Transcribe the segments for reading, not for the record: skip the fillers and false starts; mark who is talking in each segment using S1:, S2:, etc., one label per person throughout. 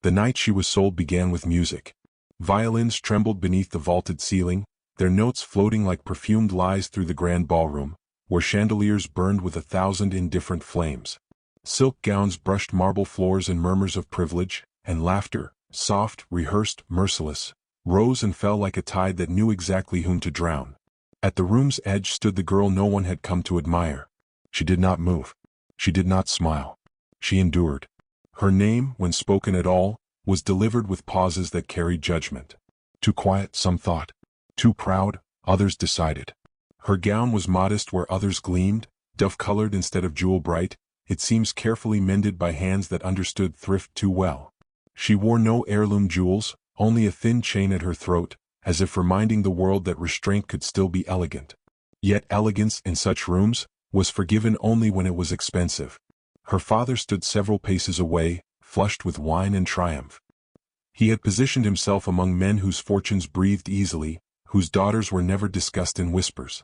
S1: The night she was sold began with music. Violins trembled beneath the vaulted ceiling, their notes floating like perfumed lies through the grand ballroom, where chandeliers burned with 1,000 indifferent flames. Silk gowns brushed marble floors in murmurs of privilege, and laughter, soft, rehearsed, merciless, rose and fell like a tide that knew exactly whom to drown. At the room's edge stood the girl no one had come to admire. She did not move. She did not smile. She endured. Her name, when spoken at all, was delivered with pauses that carried judgment. Too quiet, some thought. Too proud, others decided. Her gown was modest where others gleamed, dove-colored instead of jewel-bright, it seems carefully mended by hands that understood thrift too well. She wore no heirloom jewels, only a thin chain at her throat, as if reminding the world that restraint could still be elegant. Yet elegance, in such rooms, was forgiven only when it was expensive. Her father stood several paces away, flushed with wine and triumph. He had positioned himself among men whose fortunes breathed easily, whose daughters were never discussed in whispers.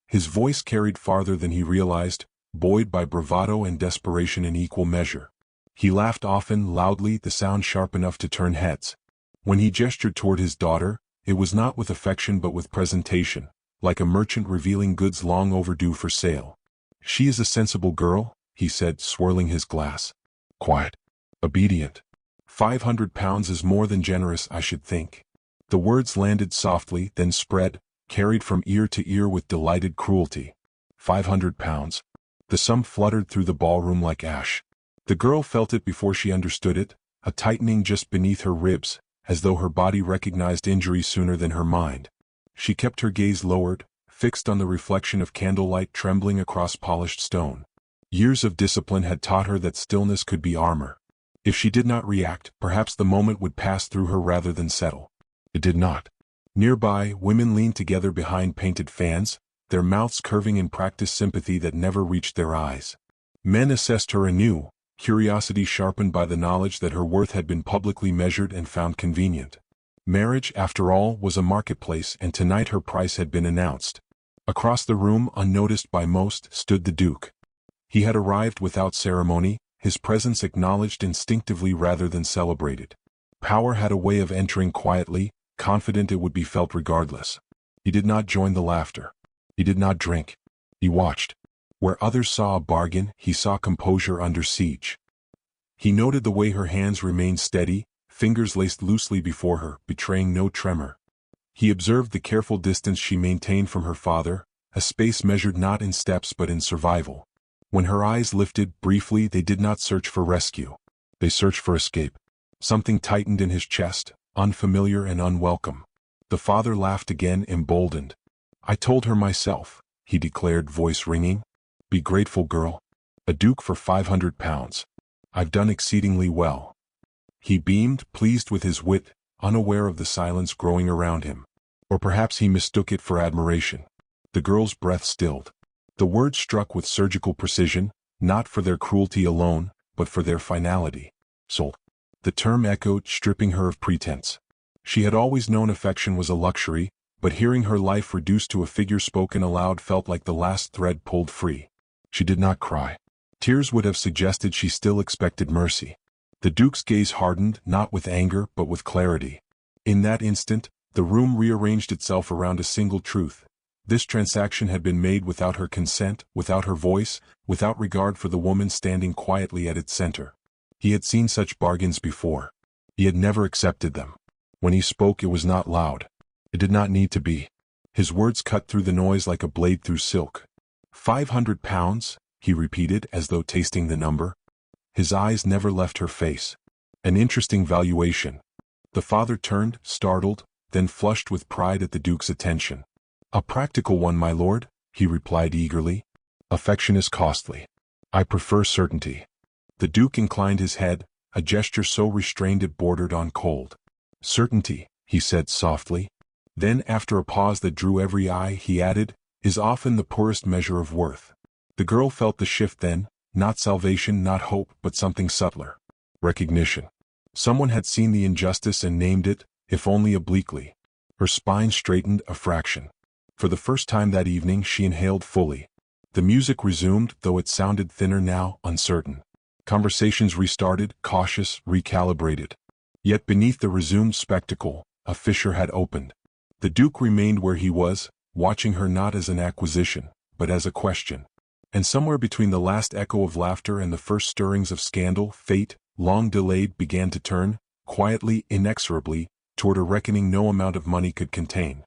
S1: His voice carried farther than he realized, buoyed by bravado and desperation in equal measure. He laughed often, loudly, the sound sharp enough to turn heads. When he gestured toward his daughter, it was not with affection but with presentation, like a merchant revealing goods long overdue for sale. "She is a sensible girl," he said, swirling his glass. "Quiet. Obedient. 500 pounds is more than generous, I should think." The words landed softly, then spread, carried from ear to ear with delighted cruelty. 500 pounds. The sum fluttered through the ballroom like ash. The girl felt it before she understood it, a tightening just beneath her ribs, as though her body recognized injury sooner than her mind. She kept her gaze lowered, fixed on the reflection of candlelight trembling across polished stone. Years of discipline had taught her that stillness could be armor. If she did not react, perhaps the moment would pass through her rather than settle. It did not. Nearby, women leaned together behind painted fans, their mouths curving in practiced sympathy that never reached their eyes. Men assessed her anew, curiosity sharpened by the knowledge that her worth had been publicly measured and found convenient. Marriage, after all, was a marketplace, and tonight her price had been announced. Across the room, unnoticed by most, stood the Duke. He had arrived without ceremony, his presence acknowledged instinctively rather than celebrated. Power had a way of entering quietly, confident it would be felt regardless. He did not join the laughter. He did not drink. He watched. Where others saw a bargain, he saw composure under siege. He noted the way her hands remained steady, fingers laced loosely before her, betraying no tremor. He observed the careful distance she maintained from her father, a space measured not in steps but in survival. When her eyes lifted, briefly, they did not search for rescue. They searched for escape. Something tightened in his chest, unfamiliar and unwelcome. The father laughed again, emboldened. "I told her myself," he declared, voice ringing. "Be grateful, girl. A duke for 500 pounds. I've done exceedingly well." He beamed, pleased with his wit, unaware of the silence growing around him. Or perhaps he mistook it for admiration. The girl's breath stilled. The words struck with surgical precision, not for their cruelty alone, but for their finality. "Sold." The term echoed, stripping her of pretense. She had always known affection was a luxury, but hearing her life reduced to a figure spoken aloud felt like the last thread pulled free. She did not cry. Tears would have suggested she still expected mercy. The Duke's gaze hardened, not with anger but with clarity. In that instant, the room rearranged itself around a single truth. This transaction had been made without her consent, without her voice, without regard for the woman standing quietly at its center. He had seen such bargains before. He had never accepted them. When he spoke, it was not loud. It did not need to be. His words cut through the noise like a blade through silk. 500 pounds, he repeated as though tasting the number. His eyes never left her face. An interesting valuation. The father turned, startled, then flushed with pride at the Duke's attention. "A practical one, my lord," he replied eagerly. "Affection is costly. I prefer certainty." The Duke inclined his head, a gesture so restrained it bordered on cold. "Certainty," he said softly. Then, after a pause that drew every eye, he added, "is often the poorest measure of worth." The girl felt the shift then, not salvation, not hope, but something subtler. Recognition. Someone had seen the injustice and named it, if only obliquely. Her spine straightened a fraction. For the first time that evening she inhaled fully. The music resumed, though it sounded thinner now, uncertain. Conversations restarted, cautious, recalibrated. Yet beneath the resumed spectacle, a fissure had opened. The Duke remained where he was, watching her not as an acquisition, but as a question. And somewhere between the last echo of laughter and the first stirrings of scandal, fate, long delayed, began to turn, quietly, inexorably, toward a reckoning no amount of money could contain.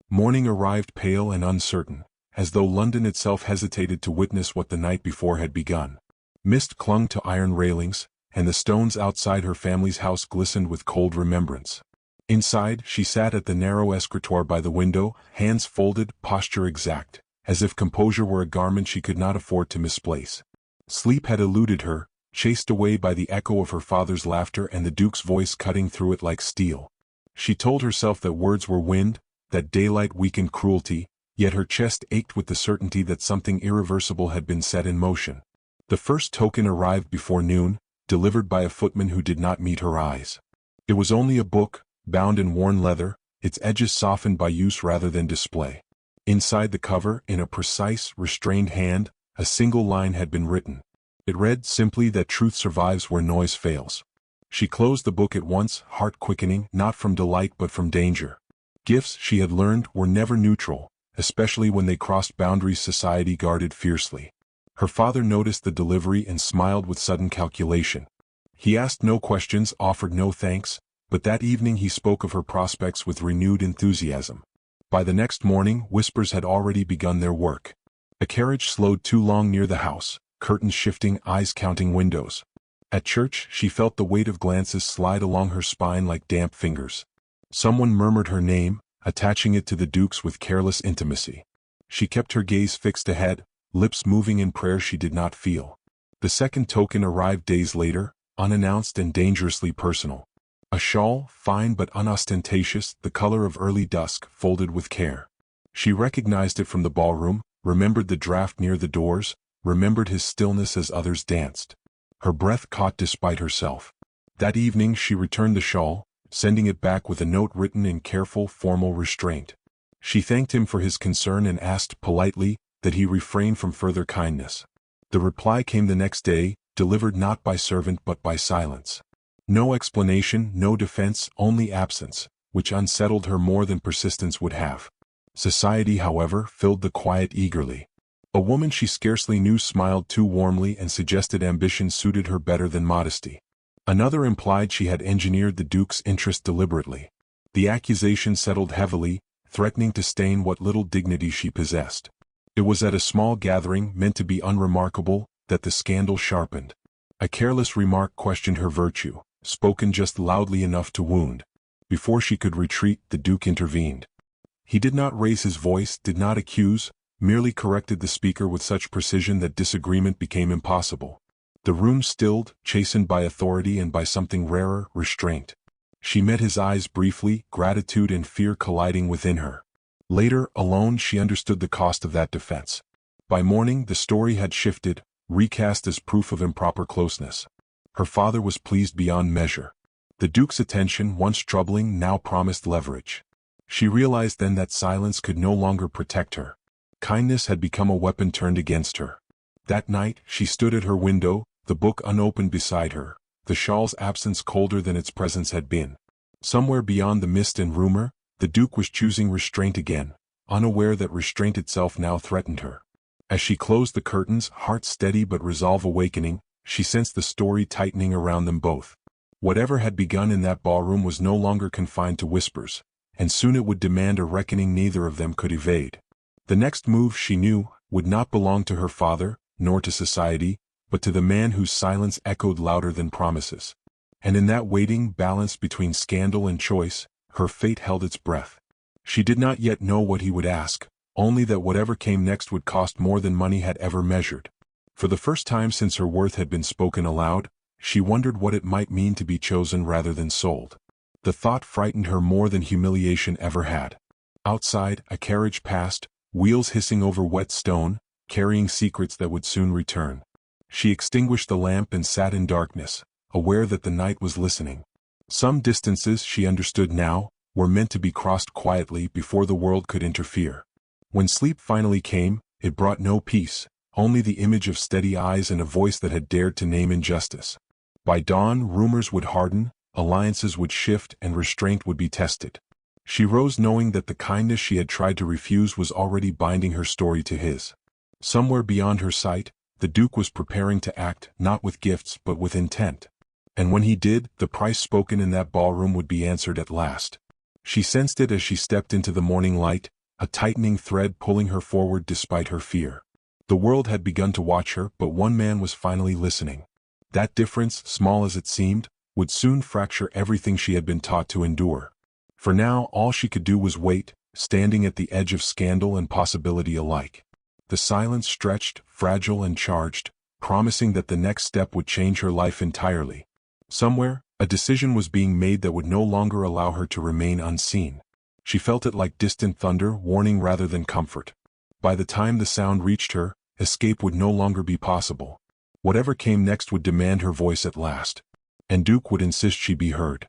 S1: Morning arrived pale and uncertain, as though London itself hesitated to witness what the night before had begun. Mist clung to iron railings, and the stones outside her family's house glistened with cold remembrance. Inside, she sat at the narrow escritoire by the window, hands folded, posture exact, as if composure were a garment she could not afford to misplace. Sleep had eluded her, chased away by the echo of her father's laughter and the Duke's voice cutting through it like steel. She told herself that words were wind, that daylight weakened cruelty, yet her chest ached with the certainty that something irreversible had been set in motion. The first token arrived before noon, delivered by a footman who did not meet her eyes. It was only a book, bound in worn leather, its edges softened by use rather than display. Inside the cover, in a precise, restrained hand, a single line had been written. It read simply that truth survives where noise fails. She closed the book at once, heart quickening, not from delight but from danger. Gifts, she had learned, were never neutral, especially when they crossed boundaries society guarded fiercely. Her father noticed the delivery and smiled with sudden calculation. He asked no questions, offered no thanks, but that evening he spoke of her prospects with renewed enthusiasm. By the next morning, whispers had already begun their work. A carriage slowed too long near the house, curtains shifting, eyes counting windows. At church, she felt the weight of glances slide along her spine like damp fingers. Someone murmured her name, attaching it to the Duke's with careless intimacy. She kept her gaze fixed ahead, lips moving in prayer she did not feel. The second token arrived days later, unannounced and dangerously personal. A shawl, fine but unostentatious, the color of early dusk, folded with care. She recognized it from the ballroom, remembered the draught near the doors, remembered his stillness as others danced. Her breath caught despite herself. That evening she returned the shawl, sending it back with a note written in careful, formal restraint. She thanked him for his concern and asked politely that he refrain from further kindness. The reply came the next day, delivered not by servant but by silence. No explanation, no defense, only absence, which unsettled her more than persistence would have. Society, however, filled the quiet eagerly. A woman she scarcely knew smiled too warmly and suggested ambition suited her better than modesty. Another implied she had engineered the Duke's interest deliberately. The accusation settled heavily, threatening to stain what little dignity she possessed. It was at a small gathering, meant to be unremarkable, that the scandal sharpened. A careless remark questioned her virtue, spoken just loudly enough to wound. Before she could retreat, the Duke intervened. He did not raise his voice, did not accuse, merely corrected the speaker with such precision that disagreement became impossible. The room stilled, chastened by authority and by something rarer, restraint. She met his eyes briefly, gratitude and fear colliding within her. Later, alone, she understood the cost of that defense. By morning, the story had shifted, recast as proof of improper closeness. Her father was pleased beyond measure. The Duke's attention, once troubling, now promised leverage. She realized then that silence could no longer protect her. Kindness had become a weapon turned against her. That night, she stood at her window, the book unopened beside her, the shawl's absence colder than its presence had been. Somewhere beyond the mist and rumor, the Duke was choosing restraint again, unaware that restraint itself now threatened her. As she closed the curtains, heart steady but resolve awakening, she sensed the story tightening around them both. Whatever had begun in that ballroom was no longer confined to whispers, and soon it would demand a reckoning neither of them could evade. The next move, she knew, would not belong to her father, nor to society, but to the man whose silence echoed louder than promises. And in that waiting, balance between scandal and choice, her fate held its breath. She did not yet know what he would ask, only that whatever came next would cost more than money had ever measured. For the first time since her worth had been spoken aloud, she wondered what it might mean to be chosen rather than sold. The thought frightened her more than humiliation ever had. Outside, a carriage passed, wheels hissing over wet stone, carrying secrets that would soon return. She extinguished the lamp and sat in darkness, aware that the night was listening. Some distances, she understood now, were meant to be crossed quietly before the world could interfere. When sleep finally came, it brought no peace, only the image of steady eyes and a voice that had dared to name injustice. By dawn, rumors would harden, alliances would shift and restraint would be tested. She rose knowing that the kindness she had tried to refuse was already binding her story to his. Somewhere beyond her sight, the Duke was preparing to act, not with gifts but with intent. And when he did, the price spoken in that ballroom would be answered at last. She sensed it as she stepped into the morning light, a tightening thread pulling her forward despite her fear. The world had begun to watch her, but one man was finally listening. That difference, small as it seemed, would soon fracture everything she had been taught to endure. For now, all she could do was wait, standing at the edge of scandal and possibility alike. The silence stretched, fragile and charged, promising that the next step would change her life entirely. Somewhere, a decision was being made that would no longer allow her to remain unseen. She felt it like distant thunder, warning rather than comfort. By the time the sound reached her, escape would no longer be possible. Whatever came next would demand her voice at last. And Duke would insist she be heard.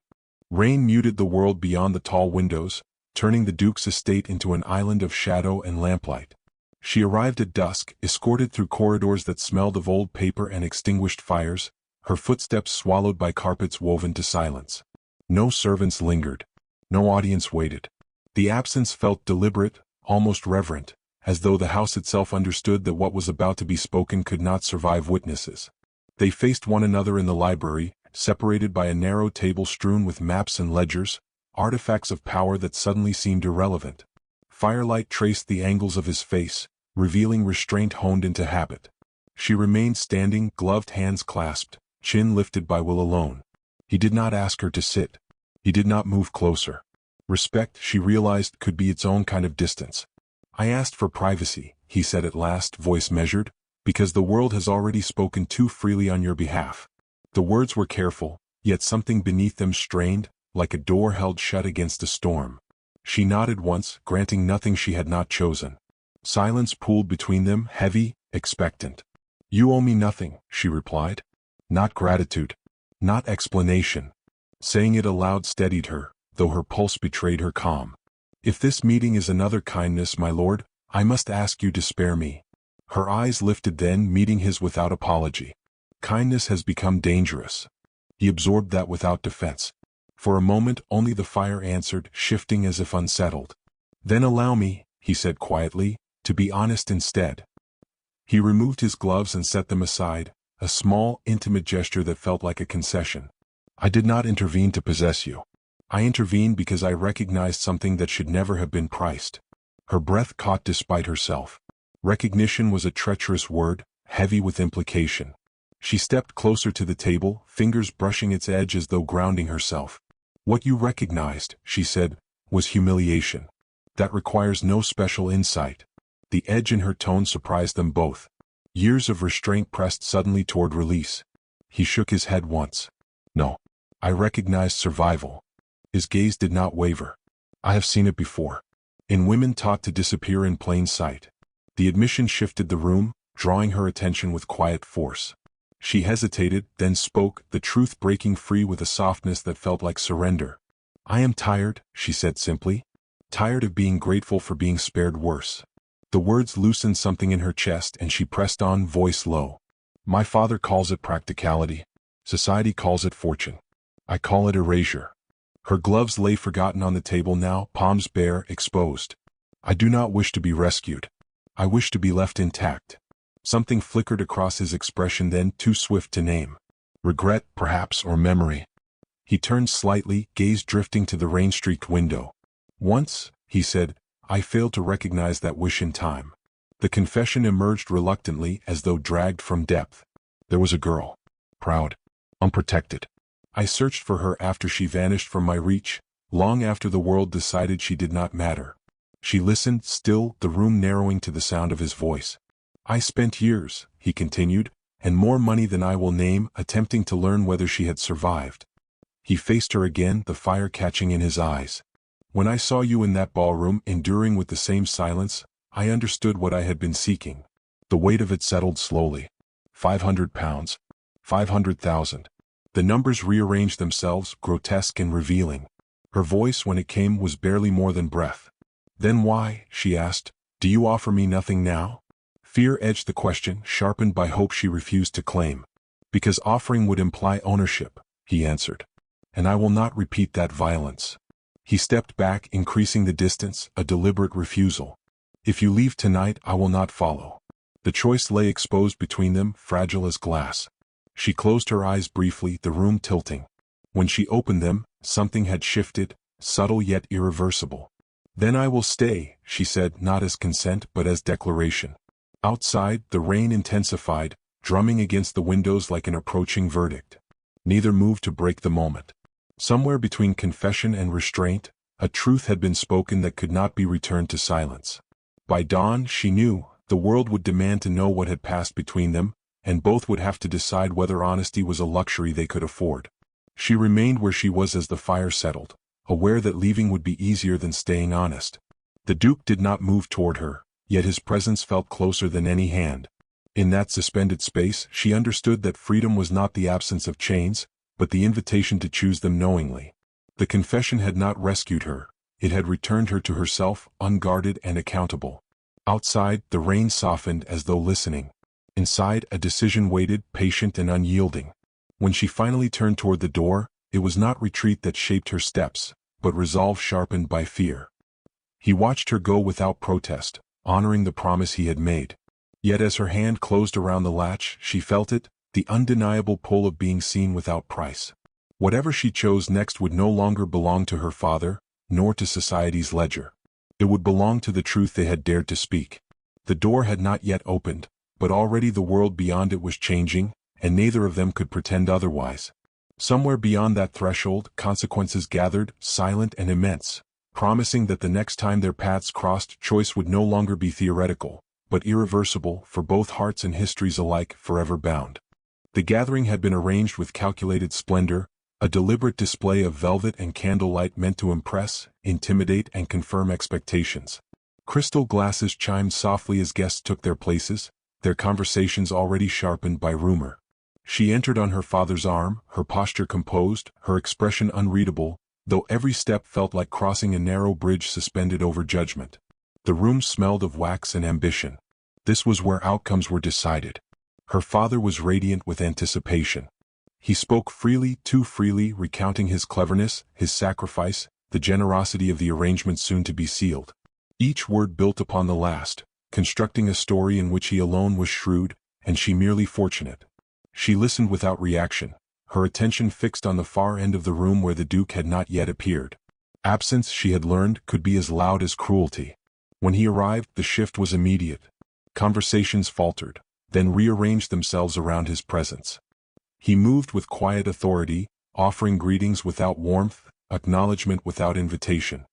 S1: Rain muted the world beyond the tall windows, turning the Duke's estate into an island of shadow and lamplight. She arrived at dusk, escorted through corridors that smelled of old paper and extinguished fires, her footsteps swallowed by carpets woven to silence. No servants lingered. No audience waited. The absence felt deliberate, almost reverent, as though the house itself understood that what was about to be spoken could not survive witnesses. They faced one another in the library, separated by a narrow table strewn with maps and ledgers, artifacts of power that suddenly seemed irrelevant. Firelight traced the angles of his face, revealing restraint honed into habit. She remained standing, gloved hands clasped, chin lifted by will alone. He did not ask her to sit. He did not move closer. Respect, she realized, could be its own kind of distance. "I asked for privacy," he said at last, voice measured, "because the world has already spoken too freely on your behalf." The words were careful, yet something beneath them strained, like a door held shut against a storm. She nodded once, granting nothing she had not chosen. Silence pooled between them, heavy, expectant. "You owe me nothing," she replied. "Not gratitude. Not explanation." Saying it aloud steadied her, though her pulse betrayed her calm. "If this meeting is another kindness, my lord, I must ask you to spare me." Her eyes lifted then, meeting his without apology. Kindness has become dangerous. He absorbed that without defense. For a moment only the fire answered, shifting as if unsettled. "Then allow me," he said quietly, "to be honest instead." He removed his gloves and set them aside, a small, intimate gesture that felt like a concession. "I did not intervene to possess you. I intervened because I recognized something that should never have been priced." Her breath caught despite herself. Recognition was a treacherous word, heavy with implication. She stepped closer to the table, fingers brushing its edge as though grounding herself. "What you recognized," she said, "was humiliation. That requires no special insight." The edge in her tone surprised them both. Years of restraint pressed suddenly toward release. He shook his head once. "No. I recognized survival." His gaze did not waver. "I have seen it before. In women taught to disappear in plain sight." The admission shifted the room, drawing her attention with quiet force. She hesitated, then spoke, the truth breaking free with a softness that felt like surrender. "I am tired," she said simply. "Tired of being grateful for being spared worse." The words loosened something in her chest and she pressed on, voice low. "My father calls it practicality. Society calls it fortune. I call it erasure." Her gloves lay forgotten on the table now, palms bare, exposed. "I do not wish to be rescued. I wish to be left intact." Something flickered across his expression then, too swift to name. Regret, perhaps, or memory. He turned slightly, gaze drifting to the rain-streaked window. "Once," he said, "I failed to recognize that wish in time." The confession emerged reluctantly, as though dragged from depth. "There was a girl. Proud. Unprotected. I searched for her after she vanished from my reach, long after the world decided she did not matter." She listened, still, the room narrowing to the sound of his voice. "I spent years," he continued, "and more money than I will name, attempting to learn whether she had survived." He faced her again, the fire catching in his eyes. "When I saw you in that ballroom, enduring with the same silence, I understood what I had been seeking." The weight of it settled slowly. £500. 500,000. The numbers rearranged themselves, grotesque and revealing. Her voice, when it came, was barely more than breath. "Then why," she asked, "do you offer me nothing now?" Fear edged the question, sharpened by hope she refused to claim. "Because offering would imply ownership," he answered. and I will not repeat that violence. He stepped back, increasing the distance, a deliberate refusal. If you leave tonight, I will not follow. The choice lay exposed between them, fragile as glass. She closed her eyes briefly, the room tilting. When she opened them, something had shifted, subtle yet irreversible. Then I will stay, she said, not as consent but as declaration. Outside, the rain intensified, drumming against the windows like an approaching verdict. Neither moved to break the moment. Somewhere between confession and restraint, a truth had been spoken that could not be returned to silence. By dawn, she knew, the world would demand to know what had passed between them, and both would have to decide whether honesty was a luxury they could afford. She remained where she was as the fire settled, aware that leaving would be easier than staying honest. The Duke did not move toward her, yet his presence felt closer than any hand. In that suspended space, she understood that freedom was not the absence of chains, but the invitation to choose them knowingly. The confession had not rescued her, it had returned her to herself, unguarded and accountable. Outside, the rain softened as though listening. Inside, a decision waited, patient and unyielding. When she finally turned toward the door, it was not retreat that shaped her steps, but resolve sharpened by fear. He watched her go without protest, honoring the promise he had made. Yet as her hand closed around the latch, she felt it, the undeniable pull of being seen without price. Whatever she chose next would no longer belong to her father, nor to society's ledger. It would belong to the truth they had dared to speak. The door had not yet opened, but already the world beyond it was changing, and neither of them could pretend otherwise. Somewhere beyond that threshold, consequences gathered, silent and immense, promising that the next time their paths crossed, choice would no longer be theoretical, but irreversible, for both hearts and histories alike forever bound. The gathering had been arranged with calculated splendor, a deliberate display of velvet and candlelight meant to impress, intimidate and confirm expectations. Crystal glasses chimed softly as guests took their places, their conversations already sharpened by rumor. She entered on her father's arm, her posture composed, her expression unreadable, though every step felt like crossing a narrow bridge suspended over judgment. The room smelled of wax and ambition. This was where outcomes were decided. Her father was radiant with anticipation. He spoke freely, too freely, recounting his cleverness, his sacrifice, the generosity of the arrangement soon to be sealed. Each word built upon the last, constructing a story in which he alone was shrewd, and she merely fortunate. She listened without reaction, her attention fixed on the far end of the room where the Duke had not yet appeared. Absence, she had learned, could be as loud as cruelty. When he arrived, the shift was immediate. Conversations faltered, then rearranged themselves around his presence. He moved with quiet authority, offering greetings without warmth, acknowledgement without invitation.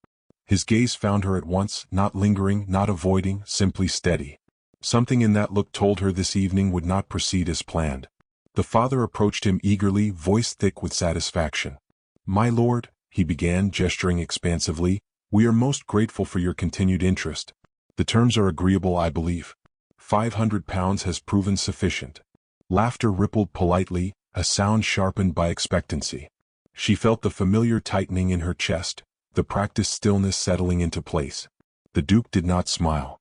S1: His gaze found her at once, not lingering, not avoiding, simply steady. Something in that look told her this evening would not proceed as planned. The father approached him eagerly, voice thick with satisfaction. "My lord," he began, gesturing expansively, "we are most grateful for your continued interest. The terms are agreeable, I believe. £500 has proven sufficient." Laughter rippled politely, a sound sharpened by expectancy. She felt the familiar tightening in her chest, the practiced stillness settling into place. The Duke did not smile.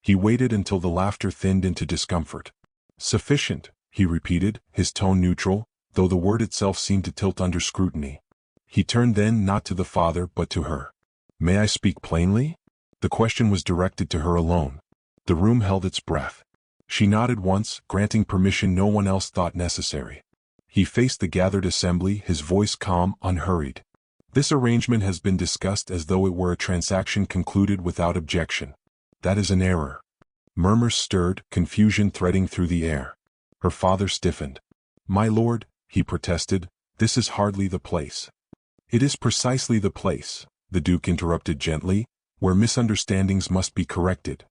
S1: He waited until the laughter thinned into discomfort. "Sufficient," he repeated, his tone neutral, though the word itself seemed to tilt under scrutiny. He turned then not to the father but to her. "May I speak plainly?" The question was directed to her alone. The room held its breath. She nodded once, granting permission no one else thought necessary. He faced the gathered assembly, his voice calm, unhurried. "This arrangement has been discussed as though it were a transaction concluded without objection. That is an error." Murmurs stirred, confusion threading through the air. Her father stiffened. "My lord," he protested, "this is hardly the place." "It is precisely the place," the Duke interrupted gently, "where misunderstandings must be corrected."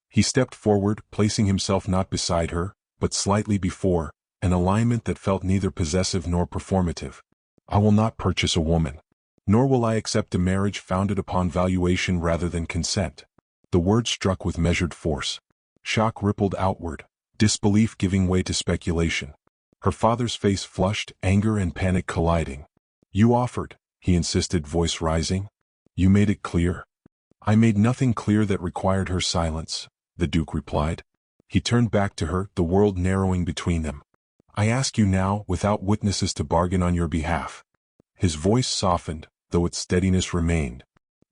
S1: He stepped forward, placing himself not beside her, but slightly before, an alignment that felt neither possessive nor performative. "I will not purchase a woman. Nor will I accept a marriage founded upon valuation rather than consent." The word struck with measured force. Shock rippled outward, disbelief giving way to speculation. Her father's face flushed, anger and panic colliding. "You offered," he insisted, voice rising. "You made it clear." "I made nothing clear that required her silence," the Duke replied. He turned back to her, the world narrowing between them. "I ask you now, without witnesses to bargain on your behalf." His voice softened, though its steadiness remained.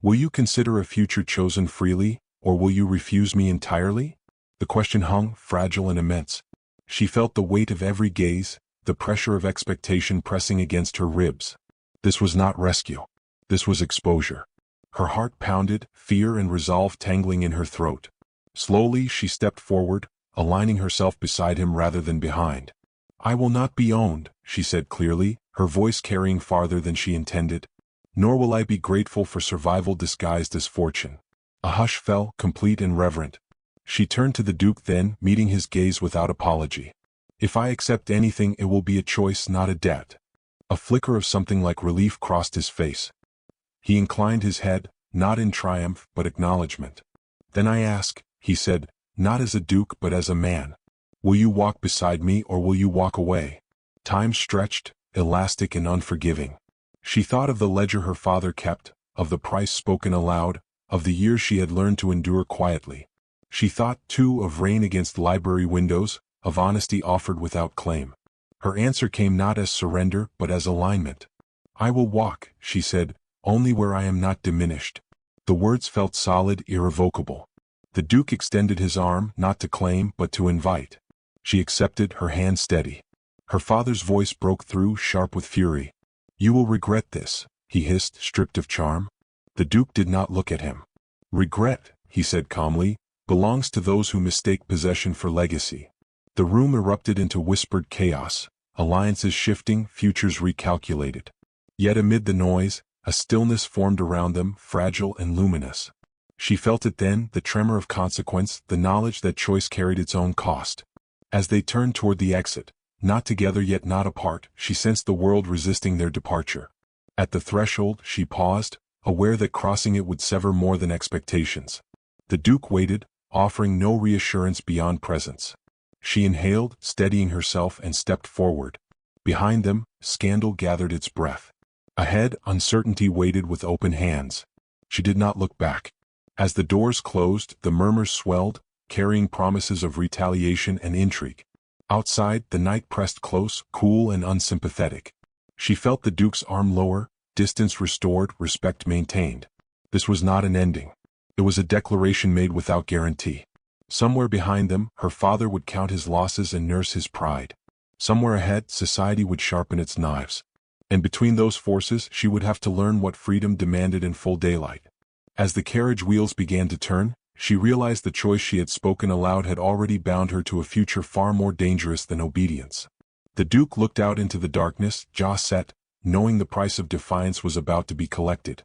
S1: Will you consider a future chosen freely, or will you refuse me entirely? The question hung, fragile and immense. She felt the weight of every gaze, the pressure of expectation pressing against her ribs. This was not rescue. This was exposure. Her heart pounded, fear and resolve tangling in her throat. Slowly she stepped forward, aligning herself beside him rather than behind. I will not be owned, she said clearly, her voice carrying farther than she intended. Nor will I be grateful for survival disguised as fortune. A hush fell, complete and reverent. She turned to the Duke then, meeting his gaze without apology. If I accept anything, it will be a choice, not a debt. A flicker of something like relief crossed his face. He inclined his head, not in triumph, but acknowledgement. Then I ask, he said, not as a duke but as a man. Will you walk beside me or will you walk away? Time stretched, elastic and unforgiving. She thought of the ledger her father kept, of the price spoken aloud, of the years she had learned to endure quietly. She thought, too, of rain against library windows, of honesty offered without claim. Her answer came not as surrender but as alignment. I will walk, she said, only where I am not diminished. The words felt solid, irrevocable. The Duke extended his arm, not to claim but to invite. She accepted, her hand steady. Her father's voice broke through, sharp with fury. You will regret this, he hissed, stripped of charm. The Duke did not look at him. Regret, he said calmly, belongs to those who mistake possession for legacy. The room erupted into whispered chaos, alliances shifting, futures recalculated. Yet amid the noise, a stillness formed around them, fragile and luminous. She felt it then, the tremor of consequence, the knowledge that choice carried its own cost. As they turned toward the exit, not together yet not apart, she sensed the world resisting their departure. At the threshold, she paused, aware that crossing it would sever more than expectations. The Duke waited, offering no reassurance beyond presence. She inhaled, steadying herself, and stepped forward. Behind them, scandal gathered its breath. Ahead, uncertainty waited with open hands. She did not look back. As the doors closed, the murmurs swelled, carrying promises of retaliation and intrigue. Outside, the night pressed close, cool and unsympathetic. She felt the Duke's arm lower, distance restored, respect maintained. This was not an ending. It was a declaration made without guarantee. Somewhere behind them, her father would count his losses and nurse his pride. Somewhere ahead, society would sharpen its knives. And between those forces, she would have to learn what freedom demanded in full daylight. As the carriage wheels began to turn, she realized the choice she had spoken aloud had already bound her to a future far more dangerous than obedience. The Duke looked out into the darkness, jaw set, knowing the price of defiance was about to be collected.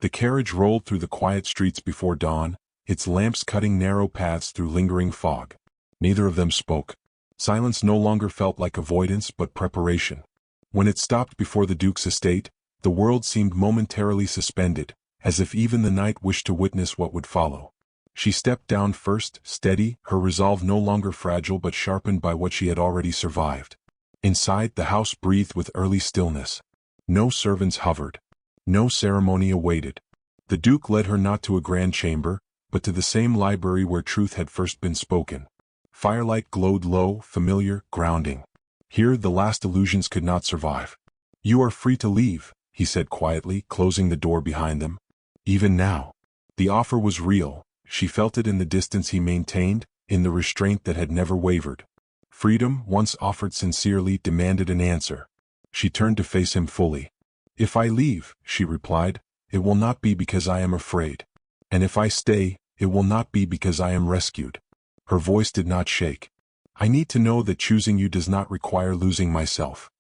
S1: The carriage rolled through the quiet streets before dawn, its lamps cutting narrow paths through lingering fog. Neither of them spoke. Silence no longer felt like avoidance but preparation. When it stopped before the Duke's estate, the world seemed momentarily suspended, as if even the night wished to witness what would follow. She stepped down first, steady, her resolve no longer fragile but sharpened by what she had already survived. Inside, the house breathed with early stillness. No servants hovered. No ceremony awaited. The Duke led her not to a grand chamber, but to the same library where truth had first been spoken. Firelight glowed low, familiar, grounding. Here the last illusions could not survive. You are free to leave, he said quietly, closing the door behind them. Even now. The offer was real. She felt it in the distance he maintained, in the restraint that had never wavered. Freedom, once offered sincerely, demanded an answer. She turned to face him fully. If I leave, she replied, it will not be because I am afraid. And if I stay, it will not be because I am rescued. Her voice did not shake. I need to know that choosing you does not require losing myself.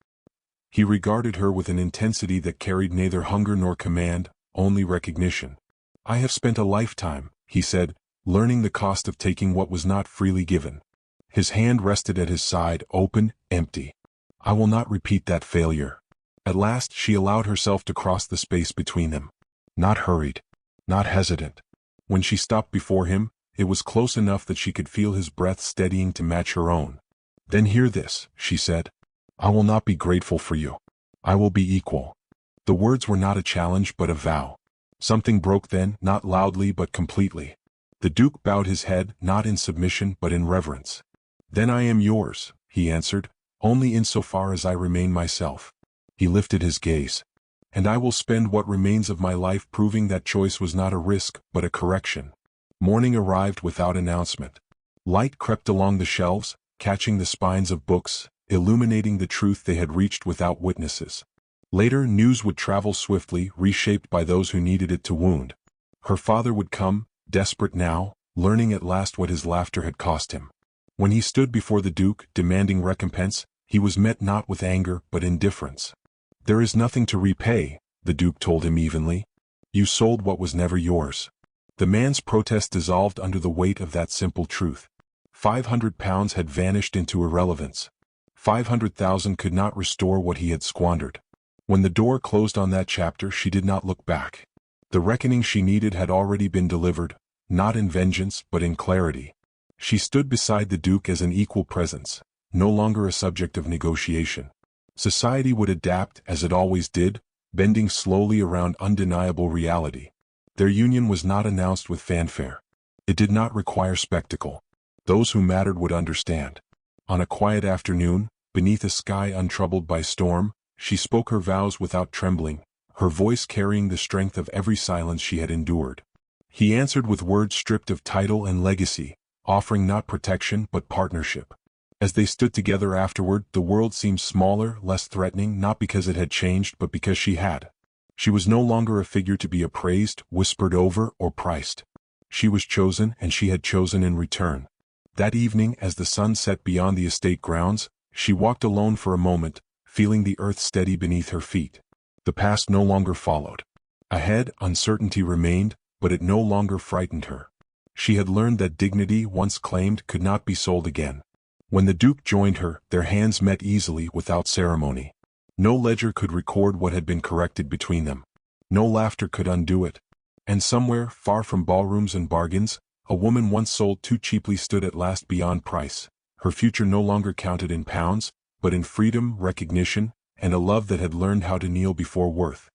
S1: He regarded her with an intensity that carried neither hunger nor command, only recognition. I have spent a lifetime, he said, learning the cost of taking what was not freely given. His hand rested at his side, open, empty. I will not repeat that failure. At last she allowed herself to cross the space between them. Not hurried. Not hesitant. When she stopped before him, it was close enough that she could feel his breath steadying to match her own. Then hear this, she said. I will not be grateful for you. I will be equal. The words were not a challenge but a vow. Something broke then, not loudly but completely. The Duke bowed his head, not in submission but in reverence. Then I am yours, he answered, only insofar as I remain myself. He lifted his gaze. and I will spend what remains of my life proving that choice was not a risk but a correction. Morning arrived without announcement. Light crept along the shelves, catching the spines of books, illuminating the truth they had reached without witnesses. Later, news would travel swiftly, reshaped by those who needed it to wound. Her father would come, desperate now, learning at last what his laughter had cost him. When he stood before the Duke, demanding recompense, he was met not with anger but indifference. "There is nothing to repay," the Duke told him evenly. "You sold what was never yours." The man's protest dissolved under the weight of that simple truth. £500 had vanished into irrelevance. 500,000 could not restore what he had squandered. When the door closed on that chapter, she did not look back. The reckoning she needed had already been delivered, not in vengeance but in clarity. She stood beside the Duke as an equal presence, no longer a subject of negotiation. Society would adapt as it always did, bending slowly around undeniable reality. Their union was not announced with fanfare. It did not require spectacle. Those who mattered would understand. On a quiet afternoon, beneath a sky untroubled by storm, she spoke her vows without trembling, her voice carrying the strength of every silence she had endured. He answered with words stripped of title and legacy, offering not protection but partnership. As they stood together afterward, the world seemed smaller, less threatening, not because it had changed but because she had. She was no longer a figure to be appraised, whispered over, or priced. She was chosen, and she had chosen in return. That evening, as the sun set beyond the estate grounds, she walked alone for a moment, feeling the earth steady beneath her feet. The past no longer followed. Ahead, uncertainty remained, but it no longer frightened her. She had learned that dignity, once claimed, could not be sold again. When the Duke joined her, their hands met easily, without ceremony. No ledger could record what had been corrected between them. No laughter could undo it. And somewhere, far from ballrooms and bargains, a woman once sold too cheaply stood at last beyond price. Her future no longer counted in pounds, but in freedom, recognition, and a love that had learned how to kneel before worth.